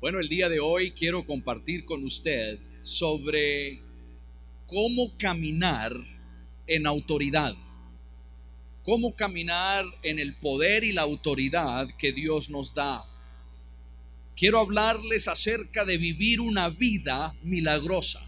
Bueno, el día de hoy quiero compartir con usted sobre cómo caminar en autoridad, cómo caminar en el poder y la autoridad que Dios nos da. Quiero hablarles acerca de vivir una vida milagrosa.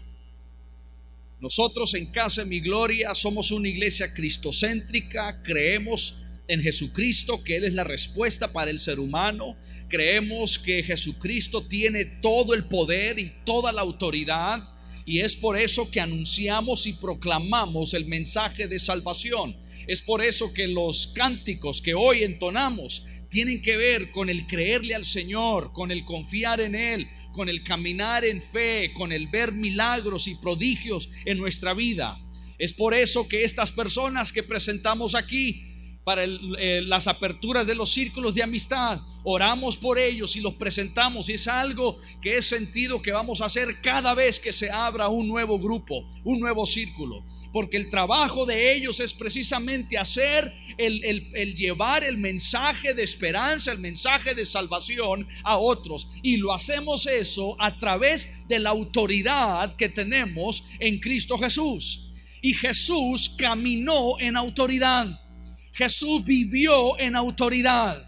Nosotros en Casa de Mi Gloria somos una iglesia cristocéntrica, creemos en Jesucristo, que Él es la respuesta para el ser humano. Creemos que Jesucristo tiene todo el poder y toda la autoridad, y es por eso que anunciamos y proclamamos el mensaje de salvación. Es por eso que los cánticos que hoy entonamos tienen que ver con el creerle al Señor, con el confiar en Él, con el caminar en fe, con el ver milagros y prodigios en nuestra vida. Es por eso que estas personas que presentamos aquí para las aperturas de los círculos de amistad, oramos por ellos y los presentamos, y es algo que es sentido que vamos a hacer cada vez que se abra un nuevo grupo, un nuevo círculo, porque el trabajo de ellos es precisamente hacer el llevar el mensaje de esperanza, el mensaje de salvación a otros, y lo hacemos eso a través de la autoridad que tenemos en Cristo Jesús. Y Jesús caminó en autoridad. Jesús vivió en autoridad,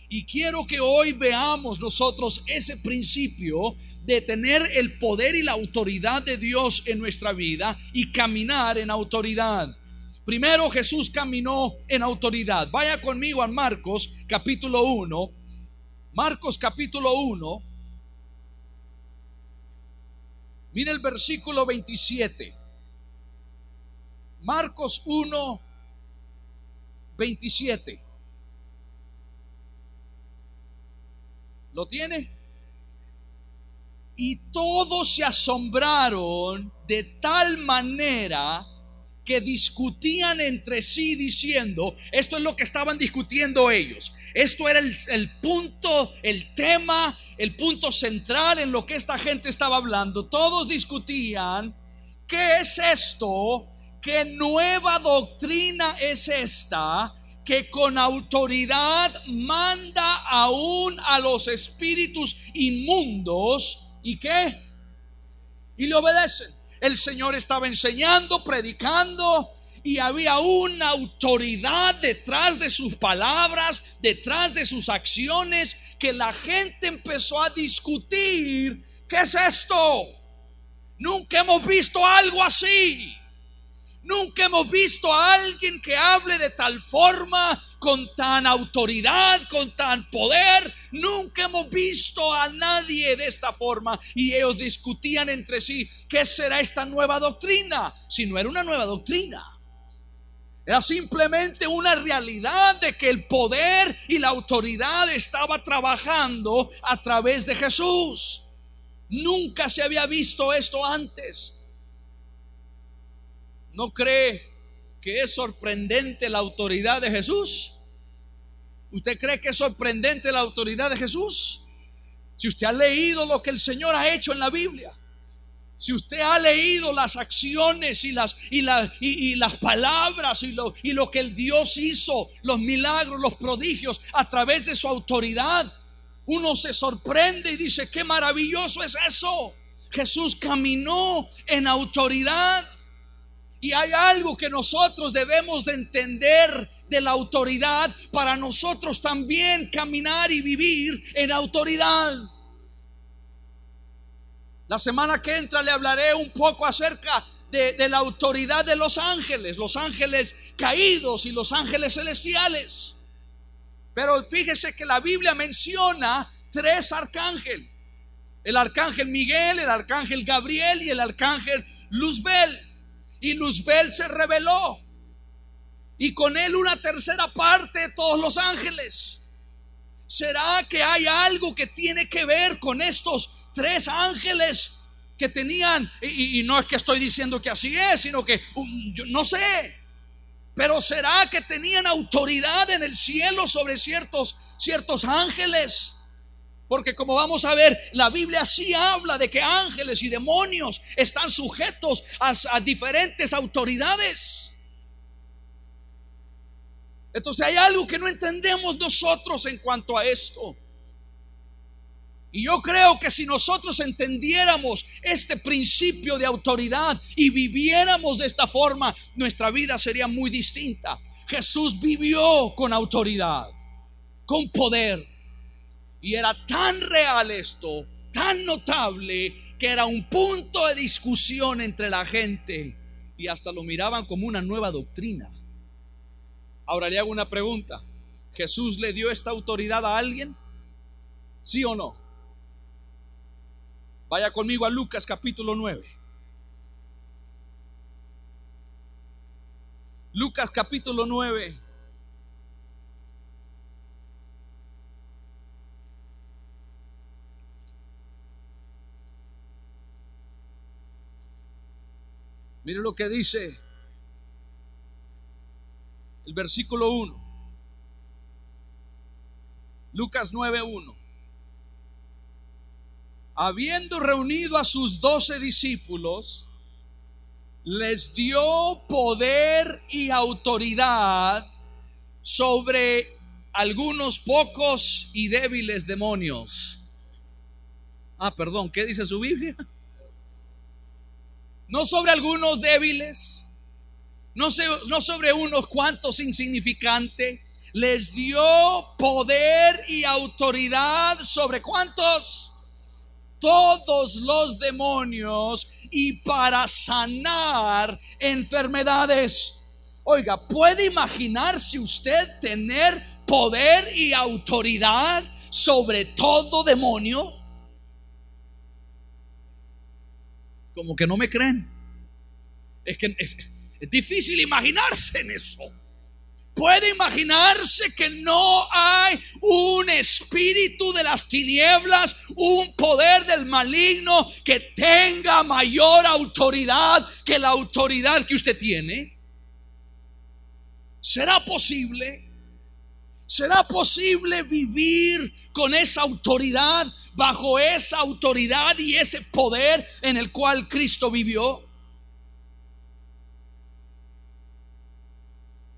y quiero que hoy veamos nosotros ese principio de tener el poder y la autoridad de Dios en nuestra vida y caminar en autoridad. Primero, Jesús caminó en autoridad. Vaya conmigo a Marcos capítulo 1. Marcos capítulo 1. Mira el versículo 27. Marcos 1, 27. ¿Lo tiene? Y todos se asombraron de tal manera que discutían entre sí diciendo, esto es lo que estaban discutiendo ellos. Esto era el punto, el tema, el punto central en lo que esta gente estaba hablando. Todos discutían, ¿qué es esto? ¿Qué nueva doctrina es esta que con autoridad manda aún a los espíritus inmundos? ¿Y qué? Y le obedecen. El Señor estaba enseñando, predicando, y había una autoridad detrás de sus palabras, detrás de sus acciones, que la gente empezó a discutir. ¿Qué es esto? Nunca hemos visto algo así. Nunca hemos visto a alguien que hable de tal forma, con tan autoridad, con tan poder. Nunca hemos visto a nadie de esta forma. Y ellos discutían entre sí, ¿qué será esta nueva doctrina? Si no era una nueva doctrina, era simplemente una realidad de que el poder y la autoridad estaba trabajando a través de Jesús. Nunca se había visto esto antes. ¿No cree que es sorprendente la autoridad de Jesús? ¿Usted cree que es sorprendente la autoridad de Jesús? Si usted ha leído lo que el Señor ha hecho en la Biblia, si usted ha leído las acciones y las palabras y lo que el Dios hizo, los milagros, los prodigios a través de su autoridad, uno se sorprende y dice, qué maravilloso es eso. Jesús caminó en autoridad. Y hay algo que nosotros debemos de entender de la autoridad para nosotros también caminar y vivir en autoridad. La semana que entra le hablaré un poco acerca de la autoridad de los ángeles caídos y los ángeles celestiales. Pero fíjese que la Biblia menciona 3 arcángeles: el arcángel Miguel, el arcángel Gabriel y el arcángel Luzbel. Y Luzbel se rebeló, y con él una tercera parte de todos los ángeles. ¿Será que hay algo que tiene que ver con estos 3 ángeles que tenían? Y no es que estoy diciendo que así es, sino que yo no sé. Pero ¿será que tenían autoridad en el cielo sobre ciertos ángeles? Porque como vamos a ver, la Biblia sí habla de que ángeles y demonios están sujetos a diferentes autoridades. Entonces hay algo que no entendemos nosotros en cuanto a esto. Y yo creo que si nosotros entendiéramos este principio de autoridad y viviéramos de esta forma, nuestra vida sería muy distinta. Jesús vivió con autoridad, con poder. Y era tan real esto, tan notable, que era un punto de discusión entre la gente y hasta lo miraban como una nueva doctrina. Ahora le hago una pregunta: ¿Jesús le dio esta autoridad a alguien? ¿Sí o no? Vaya conmigo a Lucas capítulo 9. Lucas capítulo 9. Mire lo que dice el versículo 1. Lucas 9:1. Habiendo reunido a sus 12 discípulos, les dio poder y autoridad sobre algunos pocos y débiles demonios. Perdón, ¿qué dice su Biblia? No sobre algunos débiles, no sobre unos cuantos insignificantes. Les dio poder y autoridad sobre ¿cuántos? Todos los demonios, y para sanar enfermedades. Oiga, ¿puede imaginarse usted tener poder y autoridad sobre todo demonio? Como que no me creen. Es que es difícil imaginarse en eso. Puede imaginarse que no hay un espíritu de las tinieblas, un poder del maligno que tenga mayor autoridad que la autoridad que usted tiene. ¿Será posible? ¿Será posible vivir con esa autoridad, bajo esa autoridad y ese poder en el cual Cristo vivió?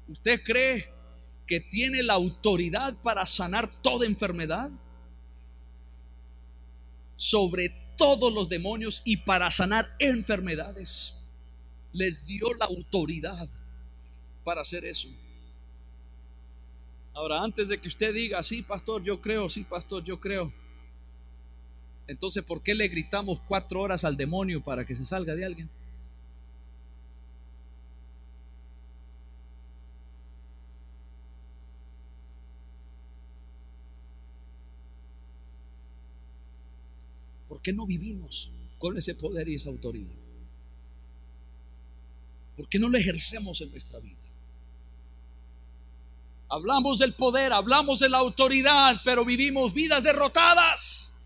¿Usted cree que tiene la autoridad para sanar toda enfermedad? Sobre todos los demonios y para sanar enfermedades. Les dio la autoridad para hacer eso. Ahora, antes de que usted diga, sí, pastor, yo creo, sí, pastor, yo creo, entonces, ¿por qué le gritamos 4 horas al demonio para que se salga de alguien? ¿Por qué no vivimos con ese poder y esa autoridad? ¿Por qué no lo ejercemos en nuestra vida? Hablamos del poder, hablamos de la autoridad, pero vivimos vidas derrotadas.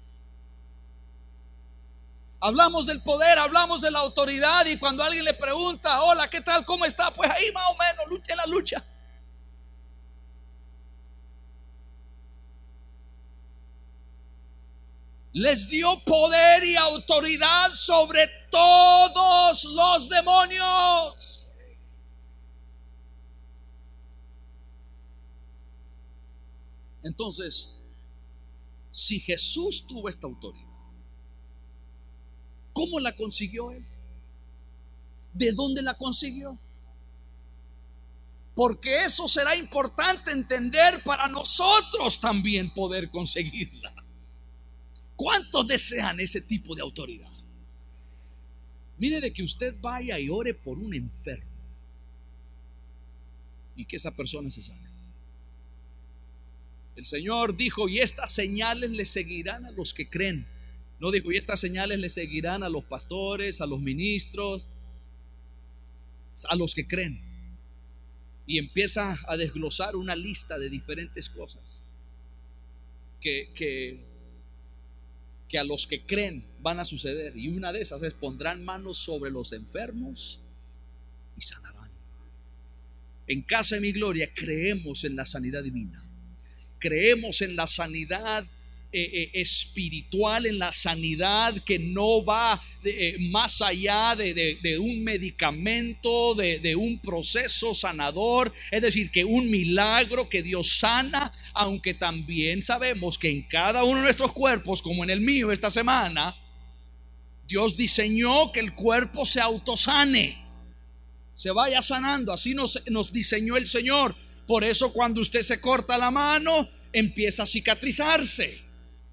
Hablamos del poder, hablamos de la autoridad, y cuando alguien le pregunta, hola, ¿qué tal? ¿Cómo está? Pues ahí más o menos, lucha en la lucha. Les dio poder y autoridad sobre todos los demonios. Entonces, si Jesús tuvo esta autoridad, ¿cómo la consiguió él? ¿De dónde la consiguió? Porque eso será importante entender para nosotros también poder conseguirla. ¿Cuántos desean ese tipo de autoridad? Mire, de que usted vaya y ore por un enfermo y que esa persona se sane. El Señor dijo, y estas señales le seguirán a los que creen. No dijo, y estas señales le seguirán a los pastores, a los ministros, a los que creen. Y empieza a desglosar una lista de diferentes cosas que a los que creen van a suceder. Y una de esas es: pondrán manos sobre los enfermos y sanarán. En Casa de Mi Gloria creemos en la sanidad divina. Creemos en la sanidad espiritual, en la sanidad que no va más allá de un medicamento, de un proceso sanador, es decir, que un milagro que Dios sana, aunque también sabemos que en cada uno de nuestros cuerpos, como en el mío esta semana, Dios diseñó que el cuerpo se autosane, se vaya sanando. Así nos diseñó el Señor. Por eso cuando usted se corta la mano, empieza a cicatrizarse,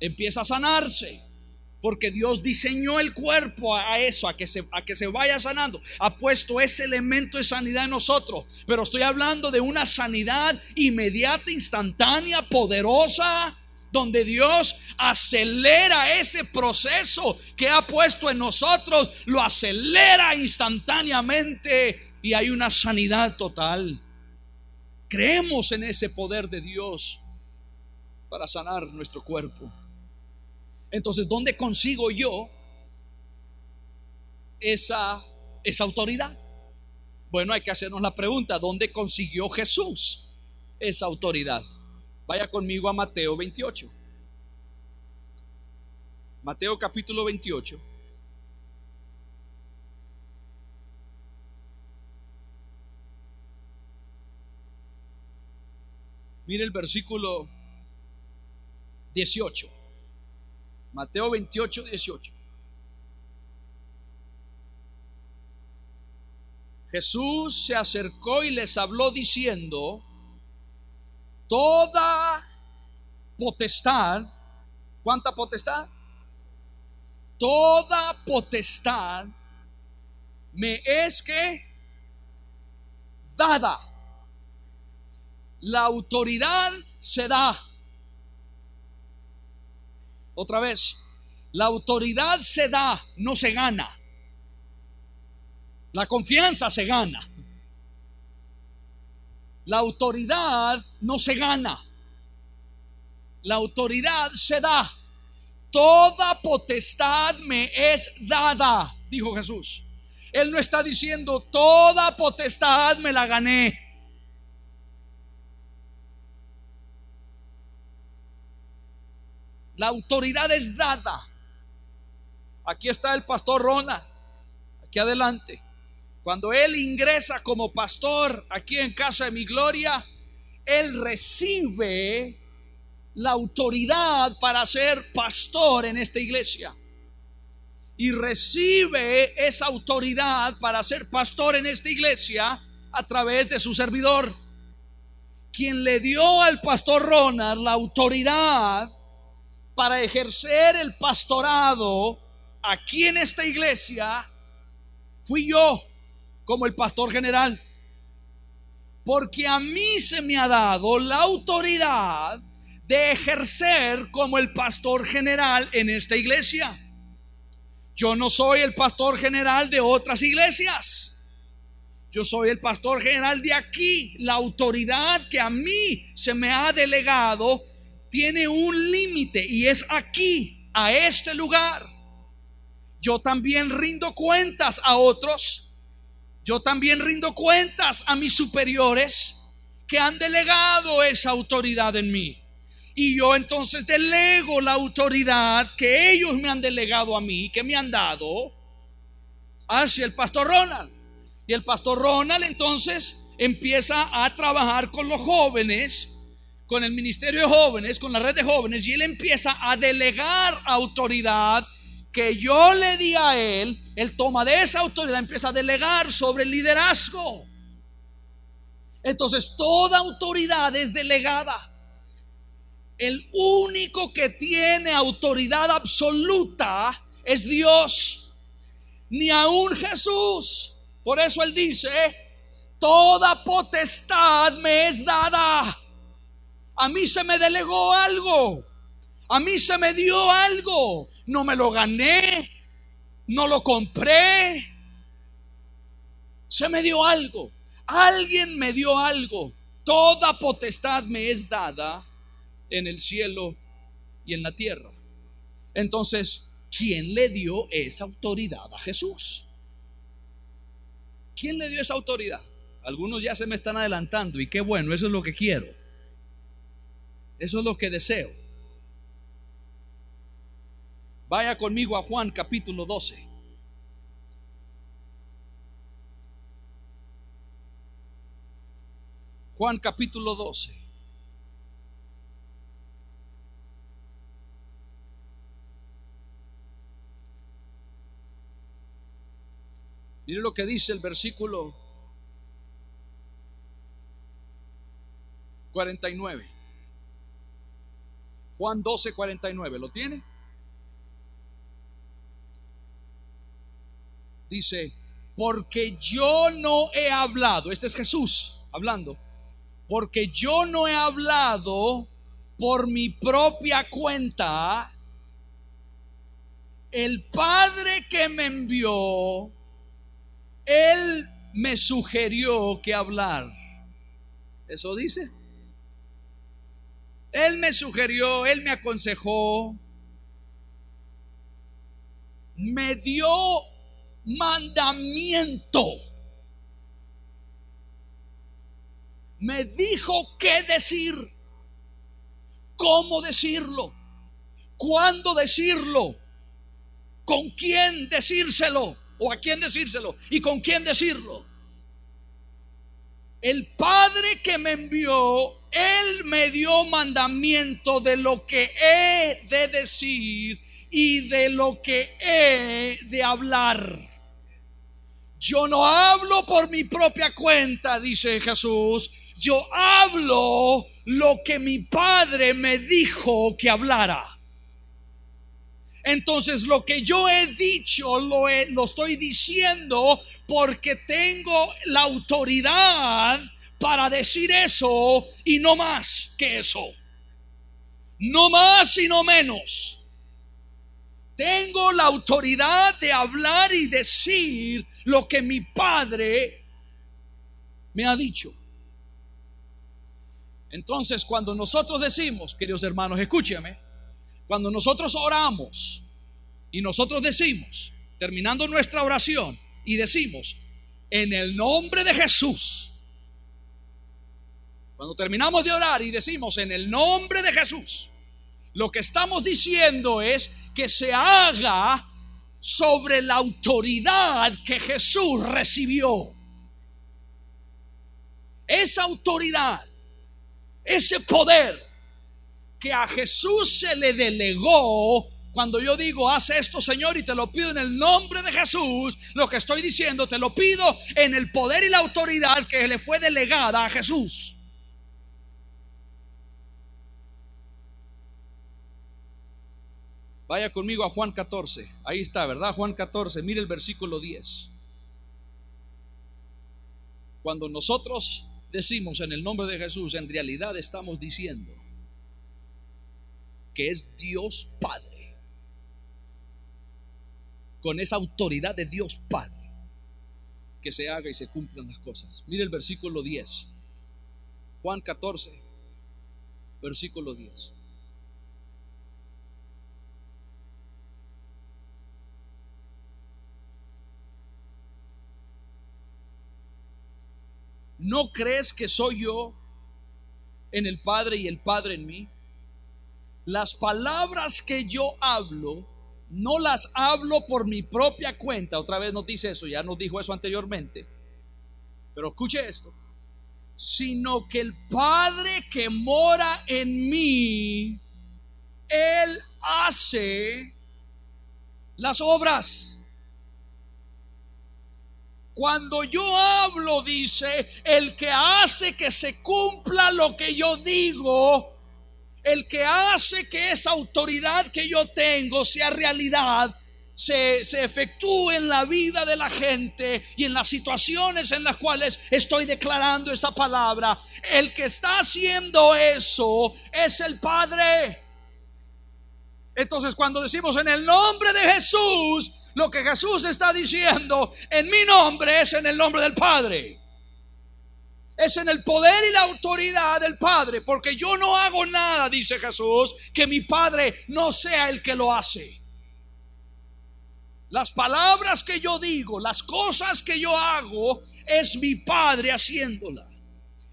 empieza a sanarse, porque Dios diseñó el cuerpo a eso, a que se vaya sanando. Ha puesto ese elemento de sanidad en nosotros. Pero estoy hablando de una sanidad inmediata, instantánea, poderosa, donde Dios acelera ese proceso que ha puesto en nosotros, lo acelera instantáneamente y hay una sanidad total. Creemos en ese poder de Dios para sanar nuestro cuerpo. Entonces, ¿dónde consigo yo esa autoridad? Bueno, hay que hacernos la pregunta: ¿dónde consiguió Jesús esa autoridad? Vaya conmigo a Mateo 28. Mateo capítulo 28. Mire el versículo 18. Mateo 28, 18. Jesús se acercó y les habló diciendo: toda potestad. ¿Cuánta potestad? Toda potestad me es que dada. La autoridad se da. Otra vez, la autoridad se da, no se gana. La confianza se gana. La autoridad no se gana. La autoridad se da. Toda potestad me es dada, dijo Jesús. Él no está diciendo toda potestad me la gané. La autoridad es dada. Aquí está el pastor Ronald, aquí adelante. Cuando él ingresa como pastor aquí en Casa de Mi Gloria, él recibe la autoridad para ser pastor en esta iglesia. Y recibe esa autoridad para ser pastor en esta iglesia a través de su servidor. Quien le dio al pastor Ronald la autoridad para ejercer el pastorado aquí en esta iglesia fui yo, como el pastor general, porque a mí se me ha dado la autoridad de ejercer como el pastor general en esta iglesia. Yo no soy el pastor general de otras iglesias, yo soy el pastor general de aquí. La autoridad que a mí se me ha delegado tiene un límite y es aquí, a este lugar. Yo también rindo cuentas a otros. Yo también rindo cuentas a mis superiores que han delegado esa autoridad en mí. Y yo entonces delego la autoridad que ellos me han delegado a mí, que me han dado, hacia el pastor Ronald. Y el pastor Ronald entonces empieza a trabajar con los jóvenes, con el ministerio de jóvenes, con la red de jóvenes, y él empieza a delegar autoridad que yo le di a él. Él toma de esa autoridad, empieza a delegar sobre el liderazgo. Entonces toda autoridad es delegada. El único que tiene autoridad absoluta es Dios, ni aún Jesús. Por eso él dice: toda potestad me es dada. A mí se me delegó algo, a mí se me dio algo. No me lo gané, no lo compré, se me dio algo. Alguien me dio algo. Toda potestad me es dada en el cielo y en la tierra. Entonces, ¿quién le dio esa autoridad a Jesús? ¿Quién le dio esa autoridad? Algunos ya se me están adelantando, y qué bueno, eso es lo que quiero, eso es lo que deseo. Vaya conmigo a Juan capítulo 12. Juan capítulo 12. Mire lo que dice el versículo 49. Juan 12, 49. ¿Lo tiene? Dice, porque yo no he hablado, este es Jesús hablando, porque yo no he hablado por mi propia cuenta, el Padre que me envió, Él me sugirió que hablar. Eso dice. Él me sugirió, Él me aconsejó, me dio mandamiento, me dijo qué decir, cómo decirlo, cuándo decirlo, con quién decírselo o a quién decírselo y con quién decirlo. El Padre que me envió, Él me dio mandamiento de lo que he de decir y de lo que he de hablar. Yo no hablo por mi propia cuenta, dice Jesús. Yo hablo lo que mi Padre me dijo que hablara. Entonces lo que yo he dicho lo estoy diciendo porque tengo la autoridad para decir eso y no más que eso. No más y no menos. Tengo la autoridad de hablar y decir lo que mi Padre me ha dicho. Entonces, cuando nosotros decimos, queridos hermanos, escúcheme, cuando nosotros oramos y nosotros decimos, terminando nuestra oración, y decimos, en el nombre de Jesús, cuando terminamos de orar y decimos, en el nombre de Jesús, lo que estamos diciendo es que se haga sobre la autoridad que Jesús recibió. Esa autoridad, ese poder que a Jesús se le delegó. Cuando yo digo, haz esto, Señor, y te lo pido en el nombre de Jesús, lo que estoy diciendo, te lo pido en el poder y la autoridad que le fue delegada a Jesús. Vaya conmigo a Juan 14. Ahí está, ¿verdad? Juan 14, mire el versículo 10. Cuando nosotros decimos en el nombre de Jesús, en realidad estamos diciendo que es Dios Padre, con esa autoridad de Dios Padre, que se haga y se cumplan las cosas. Mire el versículo 10. Juan 14, versículo 10. ¿No crees que soy yo en el Padre y el Padre en mí? Las palabras que yo hablo, no las hablo por mi propia cuenta. Otra vez nos dice eso, ya nos dijo eso anteriormente. Pero escuche esto. Sino que el Padre que mora en mí, Él hace las obras. Cuando yo hablo, dice, el que hace que se cumpla lo que yo digo, el que hace que esa autoridad que yo tengo sea realidad, se efectúe en la vida de la gente y en las situaciones en las cuales estoy declarando esa palabra. El que está haciendo eso es el Padre. Entonces, cuando decimos en el nombre de Jesús, lo que Jesús está diciendo, en mi nombre, es en el nombre del Padre. Es en el poder y la autoridad del Padre, porque yo no hago nada, dice Jesús, que mi Padre no sea el que lo hace. Las palabras que yo digo, las cosas que yo hago, es mi Padre haciéndola.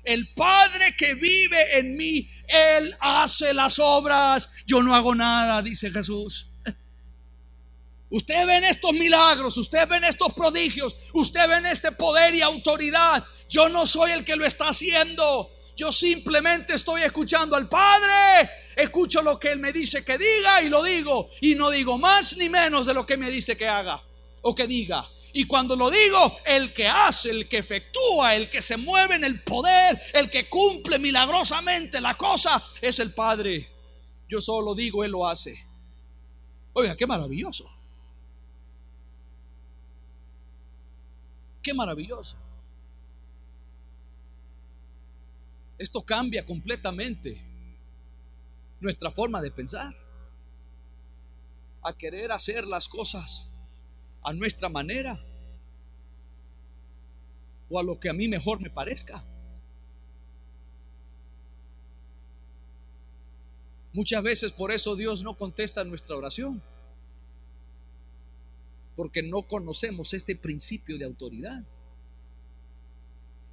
El Padre que vive en mí, Él hace las obras. Yo no hago nada, dice Jesús. Usted ve estos milagros, usted ve estos prodigios, usted ve este poder y autoridad. Yo no soy el que lo está haciendo. Yo simplemente estoy escuchando al Padre. Escucho lo que Él me dice que diga y lo digo. Y no digo más ni menos de lo que me dice que haga o que diga. Y cuando lo digo, el que hace, el que efectúa, el que se mueve en el poder, el que cumple milagrosamente la cosa, es el Padre. Yo solo digo, Él lo hace. Oiga, qué maravilloso. Qué maravilloso. Esto cambia completamente nuestra forma de pensar, a querer hacer las cosas a nuestra manera o a lo que a mí mejor me parezca. Muchas veces por eso Dios no contesta nuestra oración, porque no conocemos este principio de autoridad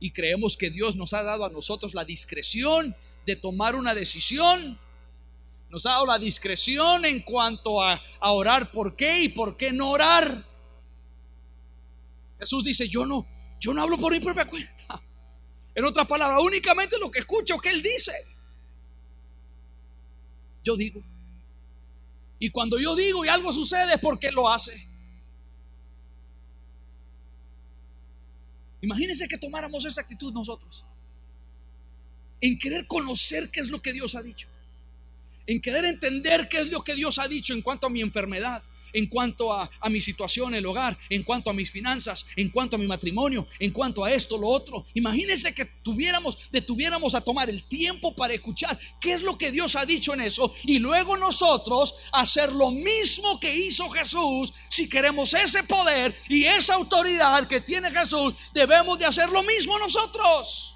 y creemos que Dios nos ha dado a nosotros la discreción de tomar una decisión. Nos ha dado la discreción en cuanto a orar por qué y por qué no orar. Jesús dice, yo no hablo por mi propia cuenta. En otras palabras, únicamente lo que escucho que Él dice, yo digo. Y cuando yo digo y algo sucede es porque Él lo hace. Imagínense que tomáramos esa actitud nosotros, en querer conocer qué es lo que Dios ha dicho, en querer entender qué es lo que Dios ha dicho en cuanto a mi enfermedad, en cuanto a mi situación en el hogar, en cuanto a mis finanzas, en cuanto a mi matrimonio, en cuanto a esto, lo otro. Imagínense que detuviéramos a tomar el tiempo para escuchar qué es lo que Dios ha dicho en eso, y luego nosotros hacer lo mismo que hizo Jesús. Si queremos ese poder y esa autoridad que tiene Jesús, debemos de hacer lo mismo nosotros.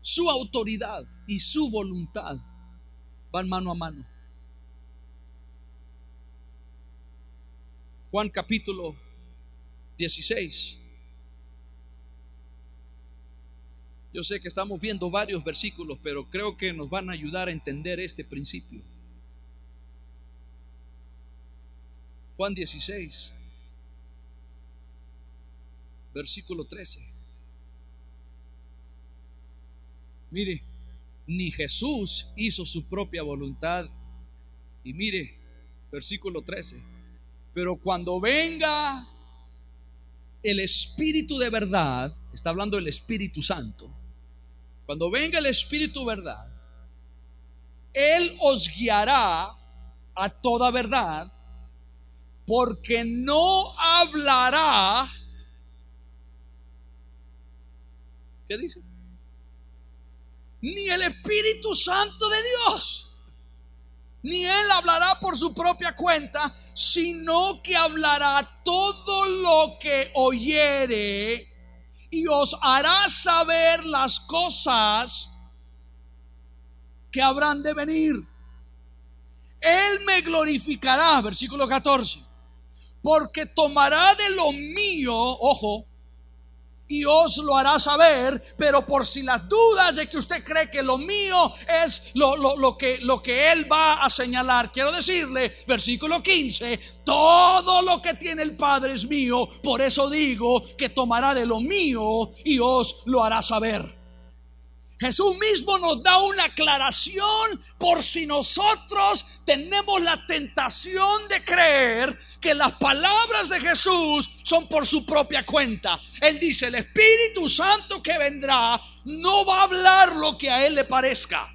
Su autoridad y su voluntad van mano a mano. Juan capítulo 16. Yo sé que estamos viendo varios versículos, pero creo que nos van a ayudar a entender este principio. Juan 16, versículo 13. Mire, ni Jesús hizo su propia voluntad. Y mire, versículo 13. Pero cuando venga el Espíritu de verdad, está hablando del Espíritu Santo. Cuando venga el Espíritu de verdad, Él os guiará a toda verdad, porque no hablará. ¿Qué dice? Ni el Espíritu Santo de Dios, ni Él hablará por su propia cuenta, sino que hablará todo lo que oyere y os hará saber las cosas que habrán de venir. Él me glorificará, versículo 14, porque tomará de lo mío, ojo, y os lo hará saber. Pero por si las dudas de que usted cree que lo mío es lo que Él va a señalar, quiero decirle, versículo 15, todo lo que tiene el Padre es mío. Por eso digo que tomará de lo mío y os lo hará saber. Jesús mismo nos da una aclaración por si nosotros tenemos la tentación de creer que las palabras de Jesús son por su propia cuenta. Él dice, el Espíritu Santo que vendrá no va a hablar lo que a Él le parezca.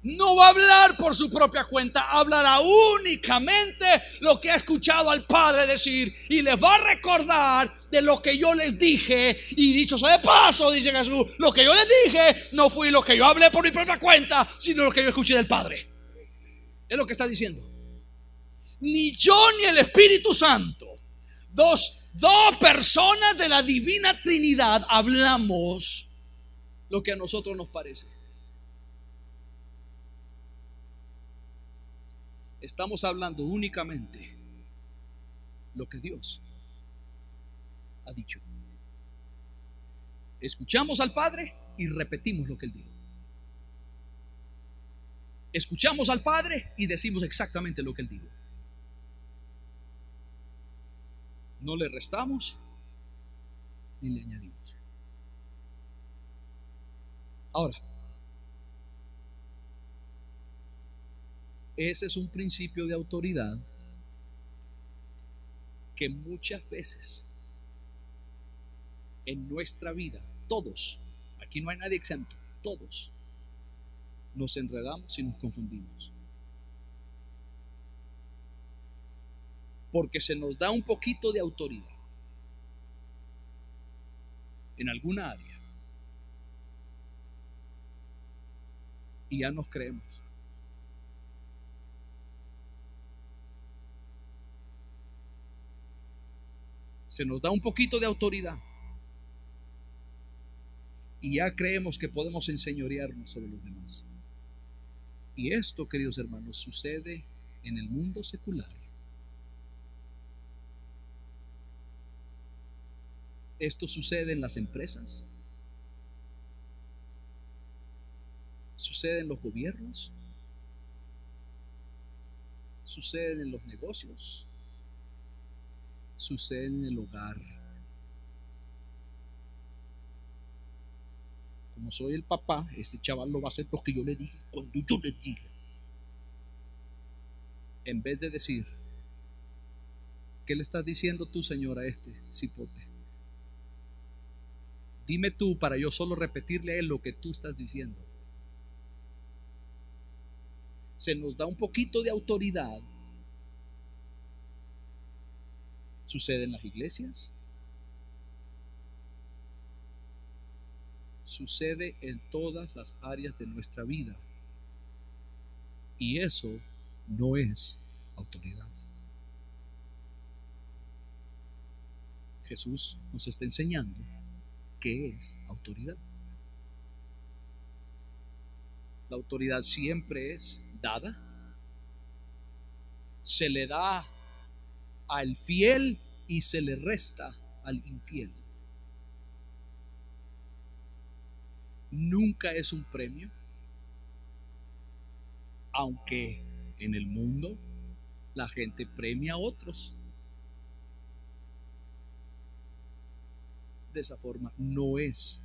No va a hablar por su propia cuenta, hablará únicamente lo que ha escuchado al Padre decir, y les va a recordar de lo que yo les dije. Y dicho sea de paso, dice Jesús, lo que yo les dije no fue lo que yo hablé por mi propia cuenta, sino lo que yo escuché del Padre. Es lo que está diciendo. Ni yo ni el Espíritu Santo, dos personas de la divina Trinidad, hablamos lo que a nosotros nos parece. Estamos hablando únicamente lo que Dios ha dicho. Escuchamos al Padre y repetimos lo que Él dijo. Escuchamos al Padre y decimos exactamente lo que Él dijo. No le restamos ni le añadimos. Ahora, ese es un principio de autoridad que muchas veces en nuestra vida, todos, aquí no hay nadie exento, todos nos enredamos y nos confundimos. Porque se nos da un poquito de autoridad en alguna área y ya nos creemos. Se nos da un poquito de autoridad y ya creemos que podemos enseñorearnos sobre los demás. Y esto, queridos hermanos, sucede en el mundo secular. Esto sucede en las empresas, sucede en los gobiernos, sucede en los negocios, sucede en el hogar. Como soy el papá, este chaval lo va a hacer porque yo le dije, cuando yo le diga. En vez de decir, ¿qué le estás diciendo tú, señora, a este cipote? Dime tú para yo solo repetirle a él lo que tú estás diciendo. Se nos da un poquito de autoridad. Sucede en las iglesias, sucede en todas las áreas de nuestra vida. Y eso no es autoridad. Jesús nos está enseñando qué es autoridad. La autoridad siempre es dada. Se le da al fiel y se le resta al infiel. Nunca es un premio, aunque en el mundo la gente premia a otros. De esa forma no es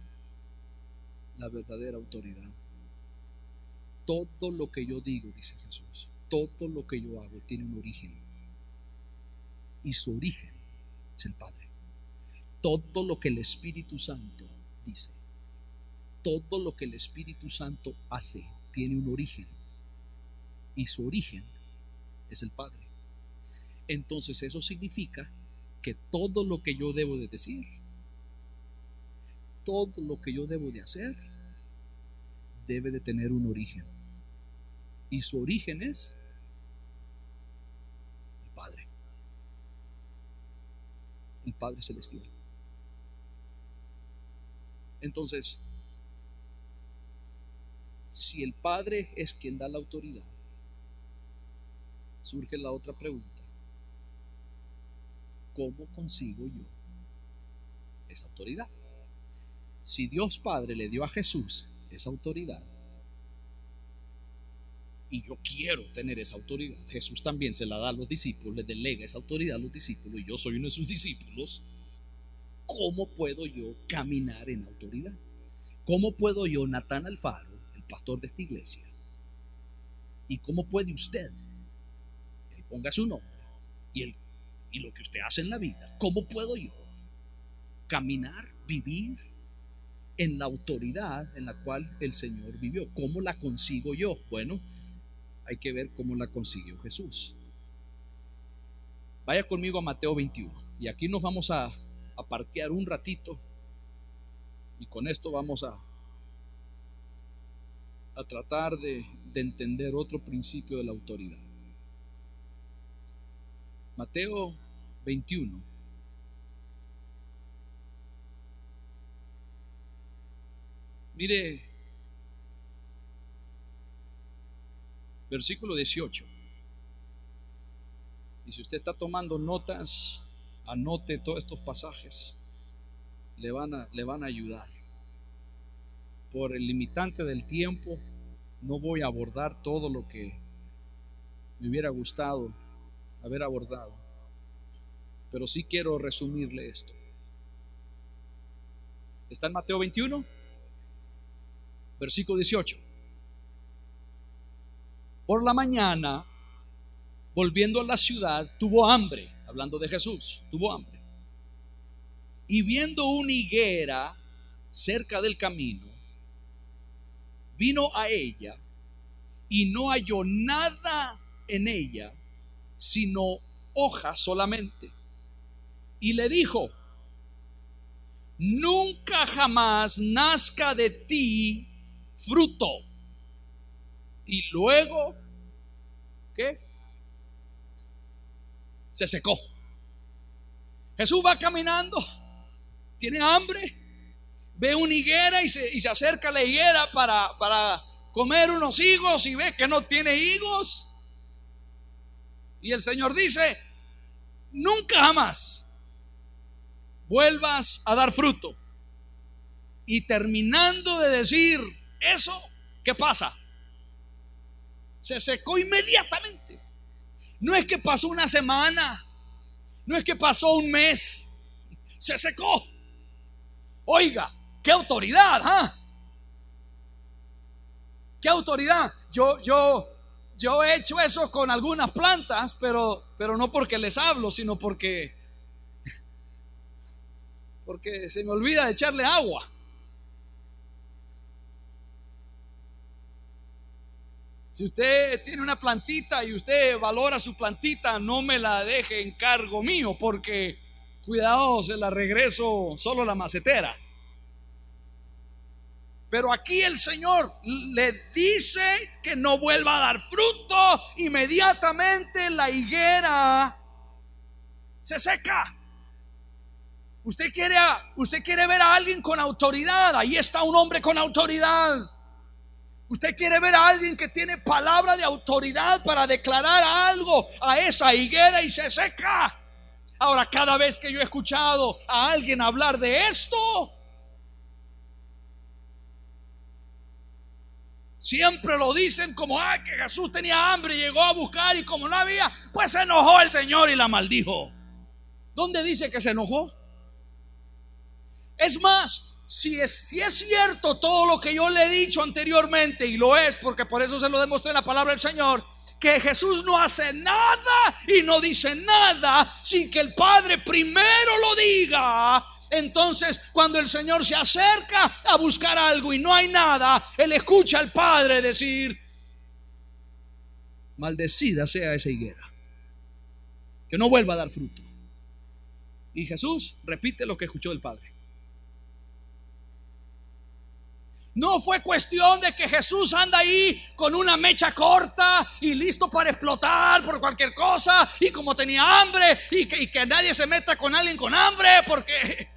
la verdadera autoridad. Todo lo que yo digo, dice Jesús, todo lo que yo hago tiene un origen, y su origen es el Padre. Todo lo que el Espíritu Santo dice, todo lo que el Espíritu Santo hace tiene un origen, y su origen es el Padre. Entonces eso significa que todo lo que yo debo de decir, todo lo que yo debo de hacer, debe de tener un origen, y su origen es el Padre, el Padre Celestial. Entonces, si el Padre es quien da la autoridad, surge la otra pregunta: ¿cómo consigo yo esa autoridad? Si Dios Padre le dio a Jesús esa autoridad y yo quiero tener esa autoridad, Jesús también se la da a los discípulos, les delega esa autoridad a los discípulos, y yo soy uno de sus discípulos. ¿Cómo puedo yo caminar en autoridad? ¿Cómo puedo yo, Natán Alfaro, el pastor de esta iglesia, y cómo puede usted, él ponga su nombre y lo que usted hace en la vida, cómo puedo yo caminar, vivir en la autoridad en la cual el Señor vivió? ¿Cómo la consigo yo? Bueno, hay que ver cómo la consiguió Jesús. Vaya conmigo a Mateo 21, y aquí nos vamos a parquear un ratito, y con esto vamos a tratar de entender otro principio de la autoridad. Mateo 21. Mire, versículo 18. Y si usted está tomando notas, anote todos estos pasajes, le van a ayudar. Por el limitante del tiempo, No voy a abordar todo lo que me hubiera gustado haber abordado, pero sí quiero resumirle esto. Está en Mateo 21, versículo 18. Por la mañana, volviendo a la ciudad, tuvo hambre. Hablando de Jesús, tuvo hambre. Y viendo una higuera cerca del camino, vino a ella y no halló nada en ella, sino hojas solamente. Y le dijo: nunca jamás nazca de ti fruto. Y luego, ¿qué? Se secó. Jesús va caminando, tiene hambre, ve una higuera y se acerca a la higuera para comer unos higos, y ve que no tiene higos. Y el Señor dice: nunca jamás vuelvas a dar fruto. Y terminando de decir eso, ¿qué pasa? Se secó inmediatamente. No es que pasó una semana, no es que pasó un mes, se secó. Oiga, qué autoridad, ¿ah? Qué autoridad. Yo he hecho eso con algunas plantas, pero no porque les hablo, sino porque se me olvida de echarle agua. Si usted tiene una plantita y usted valora su plantita, no me la deje en cargo mío, porque cuidado, se la regreso solo la macetera. Pero aquí el Señor le dice que no vuelva a dar fruto. Inmediatamente la higuera se seca. Usted quiere ver a alguien con autoridad. Ahí está un hombre con autoridad. Usted quiere ver a alguien que tiene palabra de autoridad para declarar algo a esa higuera, y se seca. Ahora, cada vez que yo he escuchado a alguien hablar de esto, siempre lo dicen como que Jesús tenía hambre y llegó a buscar, y como no había, pues se enojó el Señor y la maldijo. ¿Dónde dice que se enojó? Es más, si es cierto todo lo que yo le he dicho anteriormente, y lo es, porque por eso se lo demostré en la palabra del Señor, que Jesús no hace nada y no dice nada sin que el Padre primero lo diga. Entonces, cuando el Señor se acerca a buscar algo y no hay nada, Él escucha al Padre decir: maldecida sea esa higuera, que no vuelva a dar fruto. Y Jesús repite lo que escuchó del Padre. No fue cuestión de que Jesús anda ahí con una mecha corta y listo para explotar por cualquier cosa, y como tenía hambre, y que nadie se meta con alguien con hambre, porque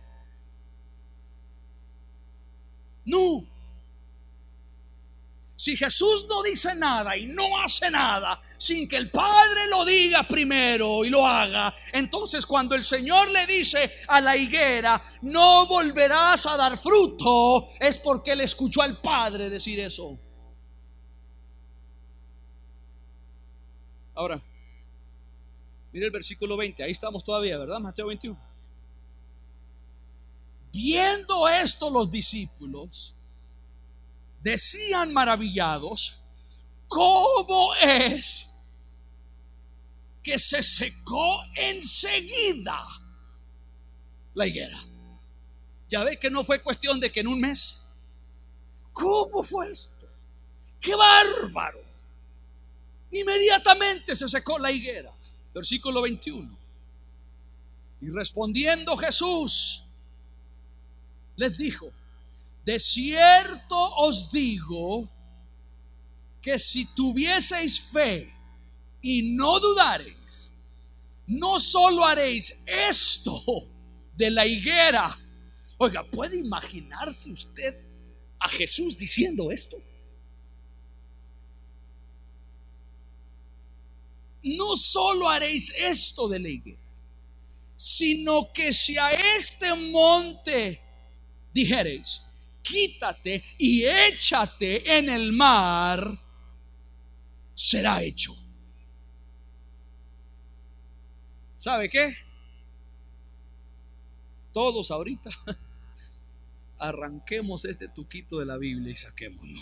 no. Si Jesús no dice nada y no hace nada sin que el Padre lo diga primero y lo haga, entonces cuando el Señor le dice a la higuera: no volverás a dar fruto, es porque Él escuchó al Padre decir eso. Ahora, mire el versículo 20, ahí estamos todavía, ¿verdad? Mateo 21. Viendo esto, los discípulos decían maravillados: ¿cómo es que se secó enseguida la higuera? Ya ve que no fue cuestión de que en un mes. ¿Cómo fue esto? ¡Qué bárbaro! Inmediatamente se secó la higuera. Versículo 21. Y respondiendo Jesús les dijo: de cierto os digo que si tuvieseis fe y no dudareis, no solo haréis esto de la higuera. Oiga, ¿puede imaginarse usted a Jesús diciendo esto? No solo haréis esto de la higuera, sino que si a este monte dijereis: quítate y échate en el mar, será hecho. ¿Sabe qué? Todos ahorita arranquemos este tuquito de la Biblia y saquémoslo.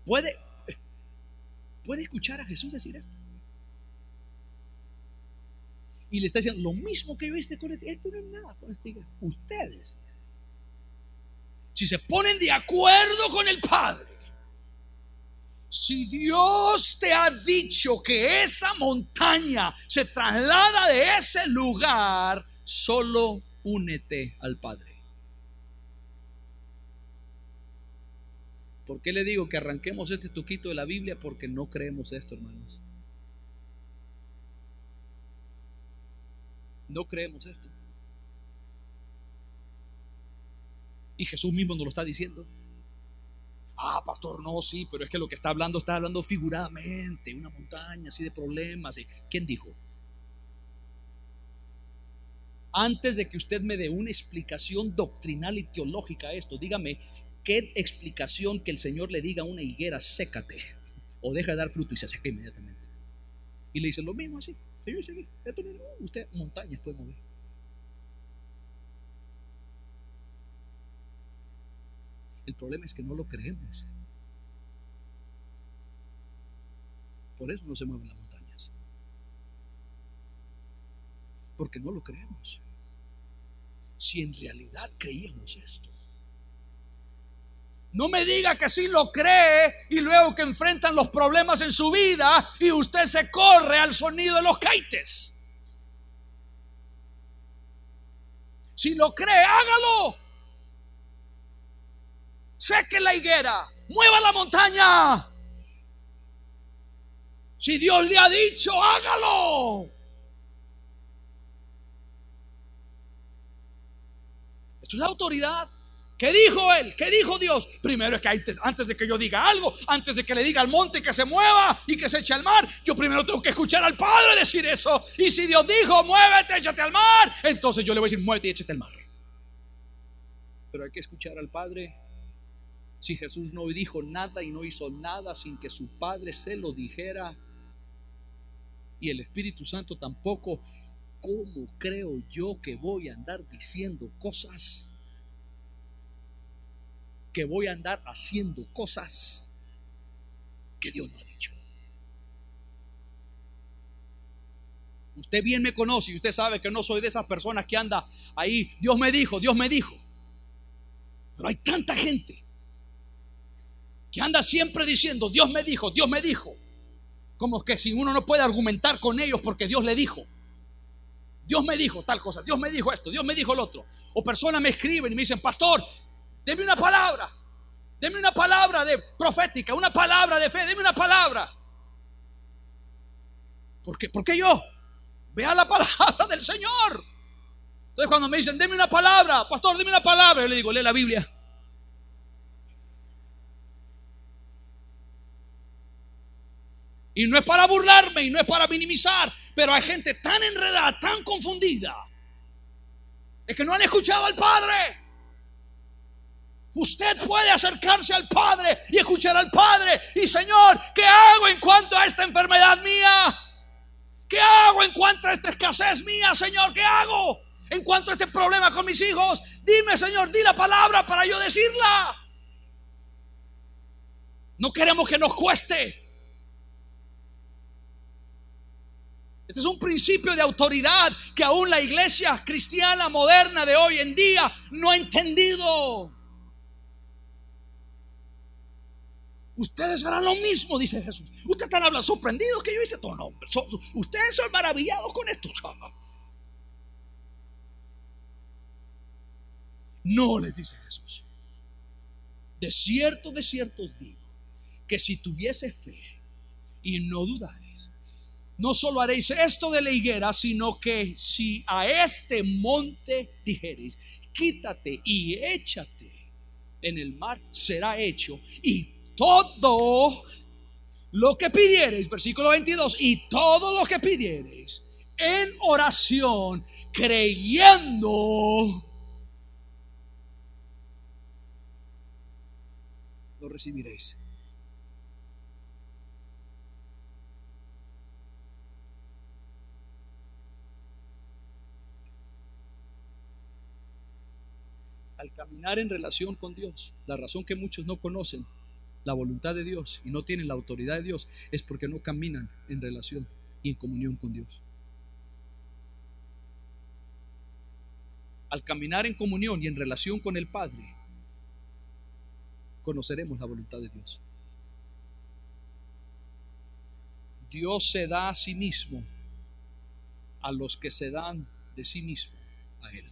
¿Puede escuchar a Jesús decir esto? Y le está diciendo lo mismo que yo hice con este. Esto no es nada con este. Ustedes, si se ponen de acuerdo con el Padre, si Dios te ha dicho que esa montaña se traslada de ese lugar, solo únete al Padre. ¿Por qué le digo que arranquemos este tuquito de la Biblia? Porque no creemos esto, hermanos. No creemos esto. Y Jesús mismo nos lo está diciendo. Pastor, no, sí, pero es que lo que está hablando figuradamente, una montaña así de problemas. ¿Quién dijo? Antes de que usted me dé una explicación doctrinal y teológica a esto, dígame, ¿qué explicación que el Señor le diga a una higuera, sécate, o deja de dar fruto y se seca inmediatamente? Y le dice lo mismo así. Usted montañas puede mover. El problema es que no lo creemos. Por eso no se mueven las montañas, porque no lo creemos. Si en realidad creíamos esto, no me diga que sí lo cree y luego que enfrentan los problemas en su vida y usted se corre al sonido de los caites. Si lo cree, hágalo. Seque la higuera, mueva la montaña. Si Dios le ha dicho, hágalo. Esto es la autoridad. ¿Qué dijo él? ¿Qué dijo Dios? Primero es que antes de que yo diga algo, antes de que le diga al monte que se mueva y que se eche al mar, yo primero tengo que escuchar al Padre decir eso. Y si Dios dijo, muévete, échate al mar, entonces yo le voy a decir, muévete y échate al mar. Pero hay que escuchar al Padre. Si Jesús no dijo nada y no hizo nada sin que su Padre se lo dijera, y el Espíritu Santo tampoco, ¿cómo creo yo que voy a andar diciendo cosas? Que voy a andar haciendo cosas que Dios no ha dicho. Usted bien me conoce y usted sabe que no soy de esas personas que anda ahí, Dios me dijo, Dios me dijo. Pero hay tanta gente que anda siempre diciendo, Dios me dijo, Dios me dijo. Como que si uno no puede argumentar con ellos porque Dios le dijo. Dios me dijo tal cosa, Dios me dijo esto, Dios me dijo lo otro. O personas me escriben y me dicen, pastor, deme una palabra de profética, una palabra de fe, deme una palabra. ¿Por qué yo? Vea la palabra del Señor. Entonces cuando me dicen, deme una palabra, pastor, deme una palabra, yo le digo, lee la Biblia. Y no es para burlarme y no es para minimizar, pero hay gente tan enredada, tan confundida, es que no han escuchado al Padre. Usted puede acercarse al Padre y escuchar al Padre. Y Señor, ¿qué hago en cuanto a esta enfermedad mía? ¿Qué hago en cuanto a esta escasez mía, Señor? ¿Qué hago en cuanto a este problema con mis hijos? Dime, Señor, di la palabra para yo decirla. No queremos que nos cueste. Este es un principio de autoridad que aún la iglesia cristiana moderna de hoy en día no ha entendido. Ustedes harán lo mismo, dice Jesús. Ustedes están hablando sorprendidos que yo hice todo. No, ustedes son maravillados con esto. No, les dice Jesús. De cierto os digo que si tuviese fe y no dudaréis, no solo haréis esto de la higuera, sino que si a este monte dijereis, quítate y échate en el mar, será hecho. Y todo lo que pidiereis, versículo 22, y todo lo que pidiereis en oración, creyendo, lo recibiréis. Al caminar en relación con Dios, la razón que muchos no conocen la voluntad de Dios y no tienen la autoridad de Dios es porque no caminan en relación y en comunión con Dios. Al caminar en comunión y en relación con el Padre, conoceremos la voluntad de Dios. Dios se da a sí mismo a los que se dan de sí mismo a Él.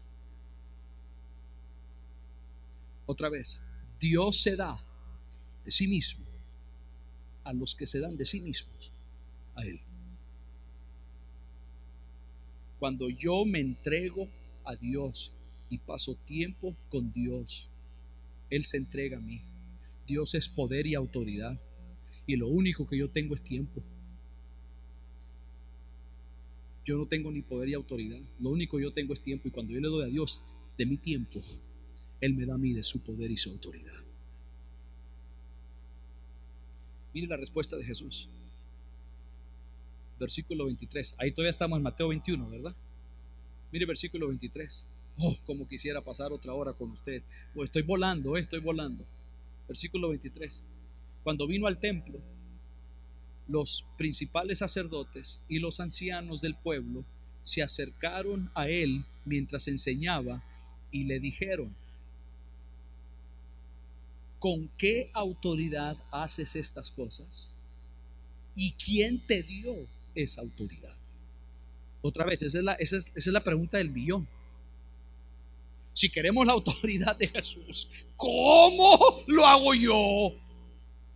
Otra vez, Dios se da de sí mismo a los que se dan de sí mismos a Él. Cuando yo me entrego a Dios y paso tiempo con Dios, Él se entrega a mí. Dios es poder y autoridad, y lo único que yo tengo es tiempo. Yo no tengo ni poder y autoridad, lo único que yo tengo es tiempo, y cuando yo le doy a Dios de mi tiempo, Él me da a mí de su poder y su autoridad. Mire la respuesta de Jesús. Versículo 23. Ahí todavía estamos en Mateo 21, ¿verdad? Mire versículo 23. Oh, como quisiera pasar otra hora con usted. Oh, estoy volando. Versículo 23. Cuando vino al templo, los principales sacerdotes y los ancianos del pueblo se acercaron a él mientras enseñaba y le dijeron: ¿con qué autoridad haces estas cosas? ¿Y quién te dio esa autoridad? Otra vez, esa es la pregunta del millón. Si queremos la autoridad de Jesús, ¿cómo lo hago yo?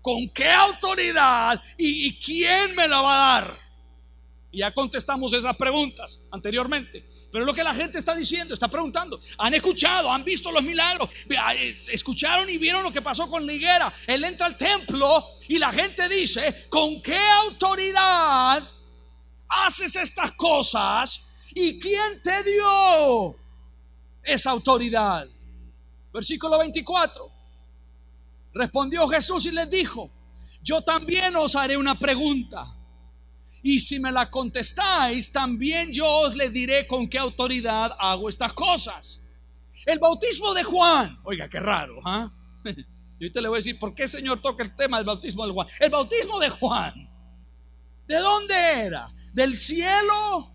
¿Con qué autoridad? ¿Y quién me la va a dar? Y ya contestamos esas preguntas anteriormente. Pero es lo que la gente está diciendo, está preguntando. Han escuchado, han visto los milagros, escucharon y vieron lo que pasó con la higuera. Él entra al templo y la gente dice: ¿con qué autoridad haces estas cosas? ¿Y quién te dio esa autoridad? Versículo 24. Respondió Jesús y les dijo: yo también os haré una pregunta, y si me la contestáis, también yo os le diré con qué autoridad hago estas cosas. El bautismo de Juan, oiga, qué raro, ¿ah? Y ahorita le voy a decir por qué, Señor, toca el tema del bautismo de Juan. El bautismo de Juan, ¿de dónde era? ¿Del cielo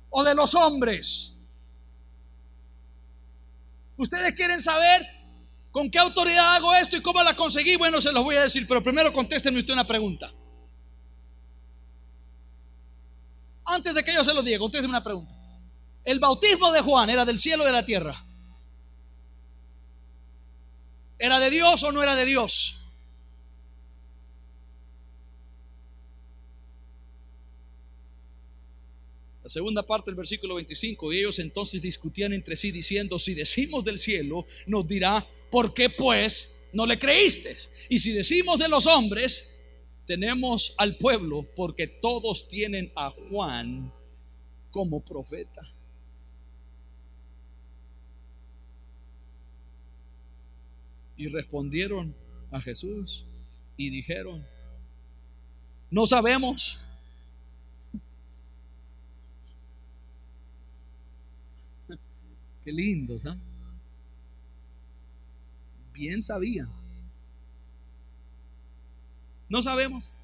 o de los hombres? ¿Ustedes quieren saber con qué autoridad hago esto y cómo la conseguí? Bueno, se los voy a decir, pero primero contéstenme usted una pregunta. Antes de que yo se lo diga, contéstenme una pregunta. ¿El bautismo de Juan era del cielo o de la tierra? ¿Era de Dios o no era de Dios? La segunda parte del versículo 25. Y ellos entonces discutían entre sí diciendo: si decimos del cielo, nos dirá: ¿por qué pues no le creíste? Y si decimos de los hombres, tenemos al pueblo, porque todos tienen a Juan como profeta. Y respondieron a Jesús y dijeron: no sabemos. Qué lindos, ¿eh? Bien sabían. No sabemos.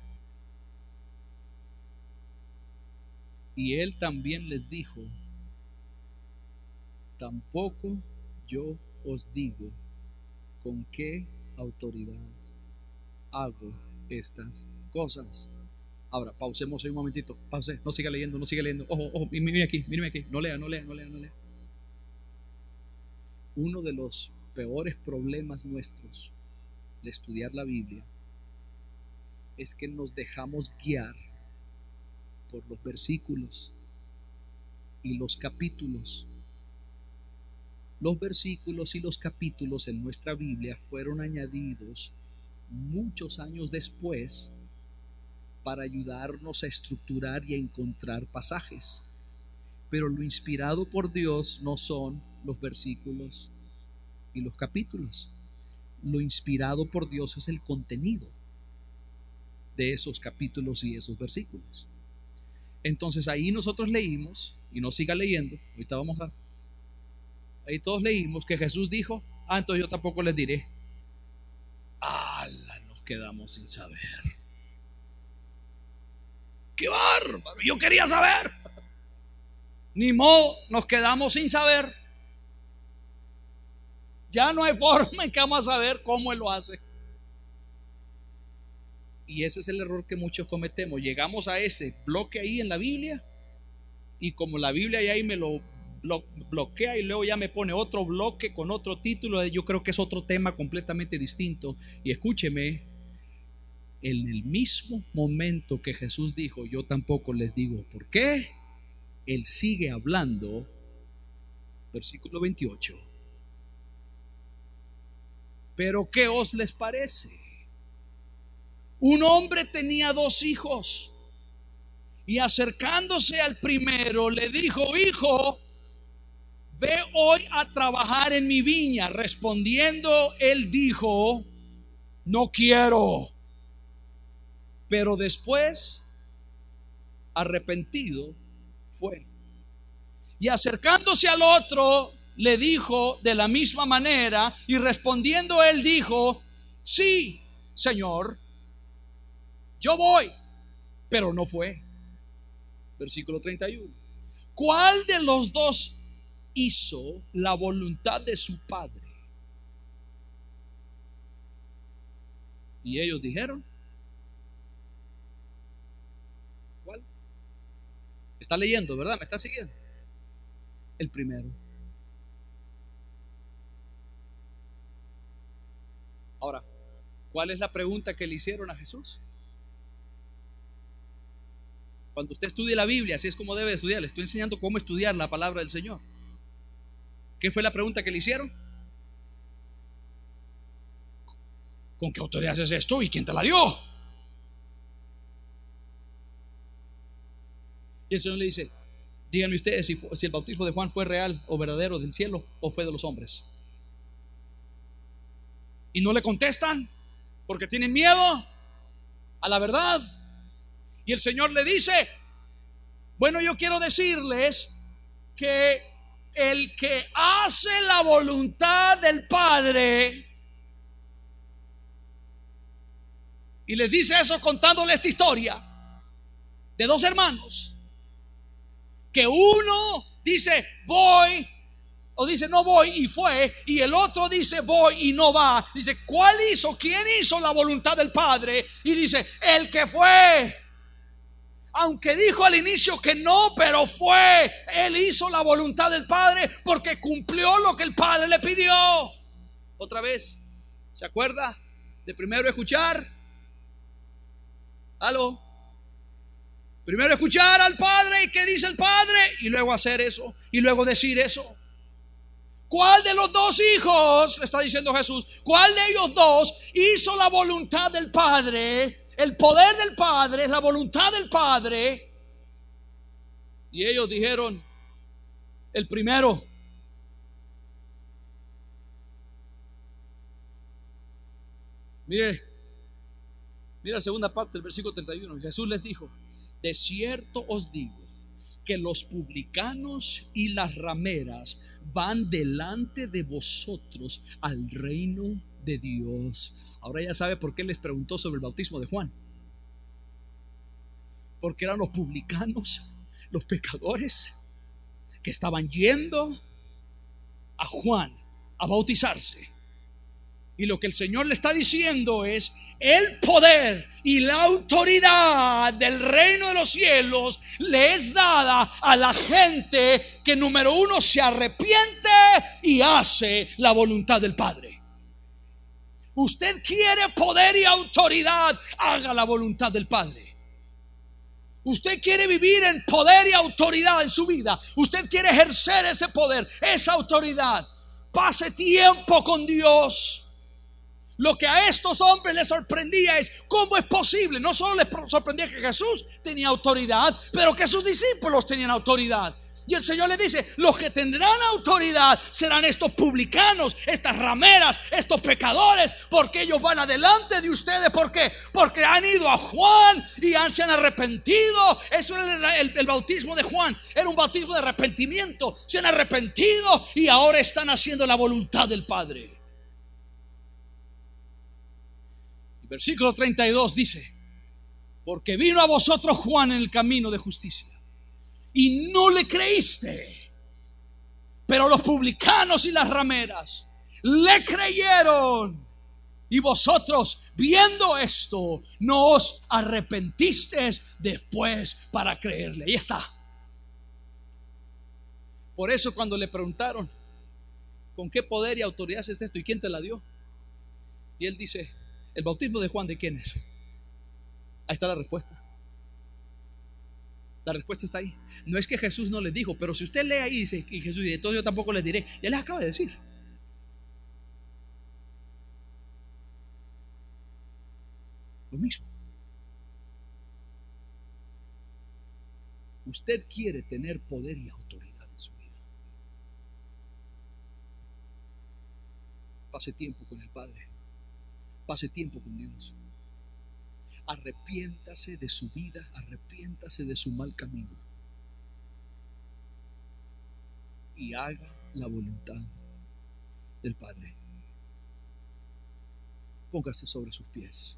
Y él también les dijo: tampoco yo os digo con qué autoridad hago estas cosas. Ahora, pausemos un momentito. Pause, no siga leyendo, no siga leyendo. Ojo, ojo, míreme aquí. No lea. Uno de los peores problemas nuestros de estudiar la Biblia es que nos dejamos guiar por los versículos y los capítulos. Los versículos y los capítulos en nuestra Biblia fueron añadidos muchos años después para ayudarnos a estructurar y a encontrar pasajes. Pero lo inspirado por Dios no son los versículos y los capítulos. Lo inspirado por Dios es el contenido de esos capítulos y esos versículos. Entonces ahí nosotros leímos, y no siga leyendo, ahorita vamos a... Ahí todos leímos que Jesús dijo, entonces yo tampoco les diré. Nos quedamos sin saber. ¡Qué bárbaro! Yo quería saber. Ni modo, nos quedamos sin saber. Ya no hay forma en que vamos a saber cómo Él lo hace. Y ese es el error que muchos cometemos. Llegamos a ese bloque ahí en la Biblia, y como la Biblia ahí me lo bloquea, y luego ya me pone otro bloque con otro título, yo creo que es otro tema completamente distinto. Y escúcheme, en el mismo momento que Jesús dijo, yo tampoco les digo por qué, Él sigue hablando, versículo 28. Pero ¿qué os les parece? Un hombre tenía 2 hijos, y acercándose al primero le dijo, hijo, ve hoy a trabajar en mi viña. Respondiendo él dijo, no quiero. Pero después, arrepentido, fue. Y acercándose al otro, le dijo de la misma manera, y respondiendo él dijo, sí, Señor, yo voy. Pero no fue. Versículo 31. ¿Cuál de los dos hizo la voluntad de su padre? Y ellos dijeron, ¿cuál? Está leyendo, ¿verdad? ¿Me está siguiendo? El primero. Ahora, ¿cuál es la pregunta que le hicieron a Jesús? Cuando usted estudie la Biblia, así es como debe estudiar. Le estoy enseñando cómo estudiar la palabra del Señor. ¿Qué fue la pregunta que le hicieron? ¿Con qué autoridad haces esto? ¿Y quién te la dio? Y el Señor le dice, díganme ustedes si el bautismo de Juan fue real o verdadero del cielo o fue de los hombres. Y no le contestan porque tienen miedo a la verdad. Y el Señor le dice, bueno, yo quiero decirles que el que hace la voluntad del Padre, y les dice eso contándole esta historia de 2 hermanos, que uno dice voy, o dice no voy y fue, y el otro dice voy y no va. Dice, ¿cuál hizo? ¿Quién hizo la voluntad del Padre? Y dice, el que fue. Aunque dijo al inicio que no, pero fue. Él hizo la voluntad del Padre porque cumplió lo que el Padre le pidió. Otra vez, ¿se acuerda de primero escuchar? ¿Aló? Primero escuchar al Padre y qué dice el Padre, y luego hacer eso, y luego decir eso. ¿Cuál de los 2 hijos, está diciendo Jesús, cuál de ellos 2 hizo la voluntad del Padre? El poder del Padre es la voluntad del Padre. Y ellos dijeron, el primero. Mire la segunda parte del versículo 31. Jesús les dijo, de cierto os digo que los publicanos y las rameras van delante de vosotros al reino de Dios. Ahora ya sabe por qué les preguntó sobre el bautismo de Juan. Porque eran los publicanos, los pecadores, que estaban yendo a Juan a bautizarse. Y lo que el Señor le está diciendo es, el poder y la autoridad del reino de los cielos le es dada a la gente que, número 1, se arrepiente y hace la voluntad del Padre. Usted quiere poder y autoridad, haga la voluntad del Padre. Usted quiere vivir en poder y autoridad en su vida. Usted quiere ejercer ese poder, esa autoridad. Pase tiempo con Dios. Lo que a estos hombres les sorprendía es cómo es posible. No solo les sorprendía que Jesús tenía autoridad, pero que sus discípulos tenían autoridad. Y el Señor le dice: los que tendrán autoridad serán estos publicanos, estas rameras, estos pecadores, porque ellos van adelante de ustedes. ¿Por qué? Porque han ido a Juan y se han arrepentido. Eso era el bautismo de Juan, era un bautismo de arrepentimiento. Se han arrepentido y ahora están haciendo la voluntad del Padre. Y versículo 32 dice: porque vino a vosotros Juan en el camino de justicia y no le creíste, pero los publicanos y las rameras le creyeron. Y vosotros, viendo esto, no os arrepentisteis después para creerle. Ahí está. Por eso cuando le preguntaron: ¿con qué poder y autoridad es esto y quién te la dio? Y él dice: el bautismo de Juan, ¿de quién es? Ahí está la respuesta. La respuesta está ahí. No es que Jesús no les dijo, pero si usted lee ahí, dice, y Jesús dice: entonces yo tampoco les diré. Ya les acaba de decir. Lo mismo. Usted quiere tener poder y autoridad en su vida. Pase tiempo con el Padre. Pase tiempo con Dios. Arrepiéntase de su vida. Arrepiéntase de su mal camino. Y haga la voluntad del Padre. Póngase sobre sus pies.